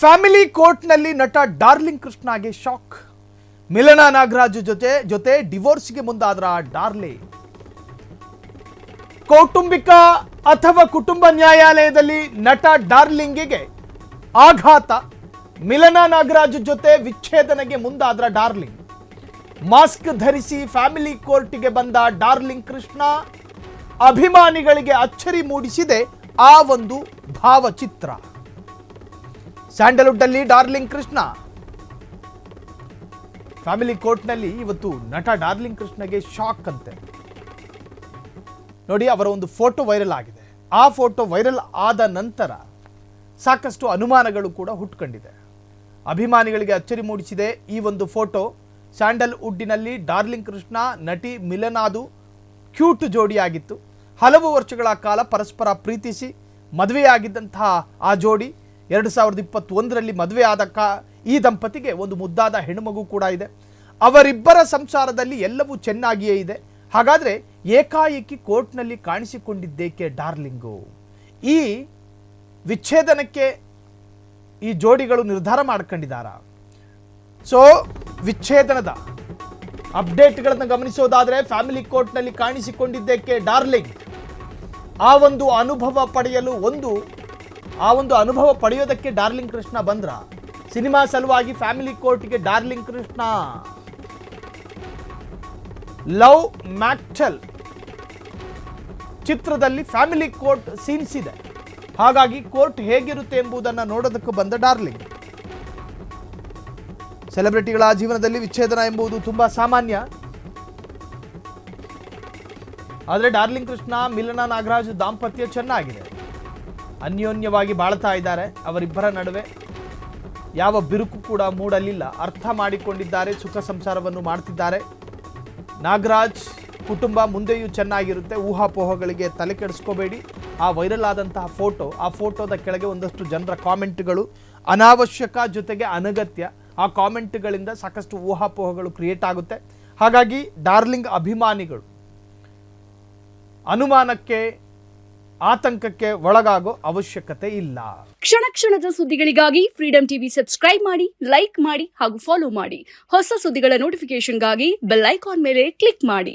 Family ಕೋರ್ಟ್ನಲ್ಲಿ ನಟ darling ಕೃಷ್ಣಗೆ shock. Milana Nagaraj ಜೊತೆ ಡಿವೋರ್ಸ್ಗೆ ಮುಂದಾದ್ರ ಡಾರ್ಲಿಂಗ್. ಕೌಟುಂಬಿಕ ಅಥವಾ ಕುಟುಂಬ ನ್ಯಾಯಾಲಯದಲ್ಲಿ ನಟ ಡಾರ್ಲಿಂಗಿಗೆ ಆಘಾತ. ಮಿಲನಾ ನಾಗರಾಜ್ ಜೊತೆ ವಿಚ್ಛೇದನೆಗೆ ಮುಂದಾದ್ರ ಡಾರ್ಲಿಂಗ್. ಮಾಸ್ಕ್ ಧರಿಸಿ ಫ್ಯಾಮಿಲಿ ಕೋರ್ಟ್ಗೆ ಬಂದ ಡಾರ್ಲಿಂಗ್ ಕೃಷ್ಣ ಅಭಿಮಾನಿಗಳಿಗೆ ಅಚ್ಚರಿ ಮೂಡಿಸಿದೆ ಆ ಒಂದು ಭಾವಚಿತ್ರ. ಸ್ಯಾಂಡಲ್ವುಡ್ ಅಲ್ಲಿ ಡಾರ್ಲಿಂಗ್ ಕೃಷ್ಣ ಫ್ಯಾಮಿಲಿ ಕೋರ್ಟ್ನಲ್ಲಿ ಇವತ್ತು ನಟ ಡಾರ್ಲಿಂಗ್ ಕೃಷ್ಣಗೆ ಶಾಕ್ ಅಂತೆ. ನೋಡಿ, ಅವರ ಒಂದು ಫೋಟೋ ವೈರಲ್ ಆಗಿದೆ. ಆ ಫೋಟೋ ವೈರಲ್ ಆದ ನಂತರ ಸಾಕಷ್ಟು ಅನುಮಾನಗಳು ಕೂಡ ಹುಟ್ಟುಕೊಂಡಿದೆ. ಅಭಿಮಾನಿಗಳಿಗೆ ಅಚ್ಚರಿ ಮೂಡಿಸಿದೆ ಈ ಒಂದು ಫೋಟೋ. ಸ್ಯಾಂಡಲ್ವುಡ್ಡಿನಲ್ಲಿ ಡಾರ್ಲಿಂಗ್ ಕೃಷ್ಣ ನಟಿ ಮಿಲನಾದು ಕ್ಯೂಟ್ ಜೋಡಿಯಾಗಿತ್ತು. ಹಲವು ವರ್ಷಗಳ ಕಾಲ ಪರಸ್ಪರ ಪ್ರೀತಿಸಿ ಮದುವೆಯಾಗಿದ್ದಂತಹ ಆ ಜೋಡಿ 2021ರಲ್ಲಿ ಮದುವೆಯಾದ ಈ ದಂಪತಿಗೆ ಒಂದು ಮುದ್ದಾದ ಹೆಣ್ಣುಮಗು ಕೂಡ ಇದೆ. ಅವರಿಬ್ಬರ ಸಂಸಾರದಲ್ಲಿ ಎಲ್ಲವೂ ಚೆನ್ನಾಗಿಯೇ ಇದೆ. ಹಾಗಾದರೆ ಏಕಾಏಕಿ ಕೋರ್ಟ್ನಲ್ಲಿ ಕಾಣಿಸಿಕೊಂಡಿದ್ದೇಕೆ ಡಾರ್ಲಿಂಗು? ಈ ವಿಚ್ಛೇದನಕ್ಕೆ ಈ ಜೋಡಿಗಳು ನಿರ್ಧಾರ ಮಾಡ್ಕೊಂಡಿದ್ದಾರಾ? ಸೊ ವಿಚ್ಛೇದನದ ಅಪ್ಡೇಟ್ಗಳನ್ನು ಗಮನಿಸೋದಾದರೆ ಫ್ಯಾಮಿಲಿ ಕೋರ್ಟ್ನಲ್ಲಿ ಕಾಣಿಸಿಕೊಂಡಿದ್ದೇಕೆ ಡಾರ್ಲಿಂಗ್? ಆ ಒಂದು ಅನುಭವ ಪಡೆಯೋದಕ್ಕೆ ಡಾರ್ಲಿಂಗ್ ಕೃಷ್ಣ ಬಂದ್ರ? ಸಿನಿಮಾ ಸಲುವಾಗಿ ಫ್ಯಾಮಿಲಿ ಕೋರ್ಟ್ಗೆ ಡಾರ್ಲಿಂಗ್ ಕೃಷ್ಣ. ಲವ್ ಮ್ಯಾಕ್ಟೆಲ್ ಚಿತ್ರದಲ್ಲಿ ಫ್ಯಾಮಿಲಿ ಕೋರ್ಟ್ ಸೀನ್ಸ್ ಇದೆ. ಹಾಗಾಗಿ ಕೋರ್ಟ್ ಹೇಗಿರುತ್ತೆ ಎಂಬುದನ್ನು ನೋಡೋದಕ್ಕೆ ಬಂದ ಡಾರ್ಲಿಂಗ್. ಸೆಲೆಬ್ರಿಟಿಗಳ ಜೀವನದಲ್ಲಿ ವಿಚ್ಛೇದನ ಎಂಬುದು ತುಂಬಾ ಸಾಮಾನ್ಯ. ಆದರೆ ಡಾರ್ಲಿಂಗ್ ಕೃಷ್ಣ ಮಿಲನಾ ನಾಗರಾಜ್ ದಾಂಪತ್ಯ ಚೆನ್ನಾಗಿದೆ, ಅನ್ಯೋನ್ಯವಾಗಿ ಬಾಳ್ತಾ ಇದ್ದಾರೆ. ಅವರಿಬ್ಬರ ನಡುವೆ ಯಾವ ಬಿರುಕು ಕೂಡ ಮೂಡಲಿಲ್ಲ. ಅರ್ಥ ಮಾಡಿಕೊಂಡಿದ್ದಾರೆ, ಸುಖ ಸಂಸಾರವನ್ನು ಮಾಡ್ತಿದ್ದಾರೆ. ನಾಗರಾಜ್ ಕುಟುಂಬ ಮುಂದೆಯೂ ಚೆನ್ನಾಗಿರುತ್ತೆ. ಊಹಾಪೋಹಗಳಿಗೆ ತಲೆ ಕೆಡಿಸ್ಕೋಬೇಡಿ. ಆ ವೈರಲ್ ಆದಂತಹ ಆ ಫೋಟೋದ ಕೆಳಗೆ ಒಂದಷ್ಟು ಜನರ ಕಾಮೆಂಟ್ಗಳು ಅನಾವಶ್ಯಕ ಜೊತೆಗೆ ಅನಗತ್ಯ. ಆ ಕಾಮೆಂಟ್ಗಳಿಂದ ಸಾಕಷ್ಟು ಊಹಾಪೋಹಗಳು ಕ್ರಿಯೇಟ್ ಆಗುತ್ತೆ. ಹಾಗಾಗಿ ಡಾರ್ಲಿಂಗ್ ಅಭಿಮಾನಿಗಳು ಅನುಮಾನಕ್ಕೆ ಆತಂಕಕ್ಕೆ ಒಳಗಾಗೋ ಅವಶ್ಯಕತೆ ಇಲ್ಲ. ಕ್ಷಣ ಕ್ಷಣದ ಸುದ್ದಿಗಳಿಗಾಗಿ ಫ್ರೀಡಂ ಟಿವಿ ಸಬ್ಸ್ಕ್ರೈಬ್ ಮಾಡಿ, ಲೈಕ್ ಮಾಡಿ ಹಾಗೂ ಫಾಲೋ ಮಾಡಿ. ಹೊಸ ಸುದ್ದಿಗಳ ನೋಟಿಫಿಕೇಶನ್ಗಾಗಿ ಬೆಲ್ ಐಕಾನ್ ಮೇಲೆ ಕ್ಲಿಕ್ ಮಾಡಿ.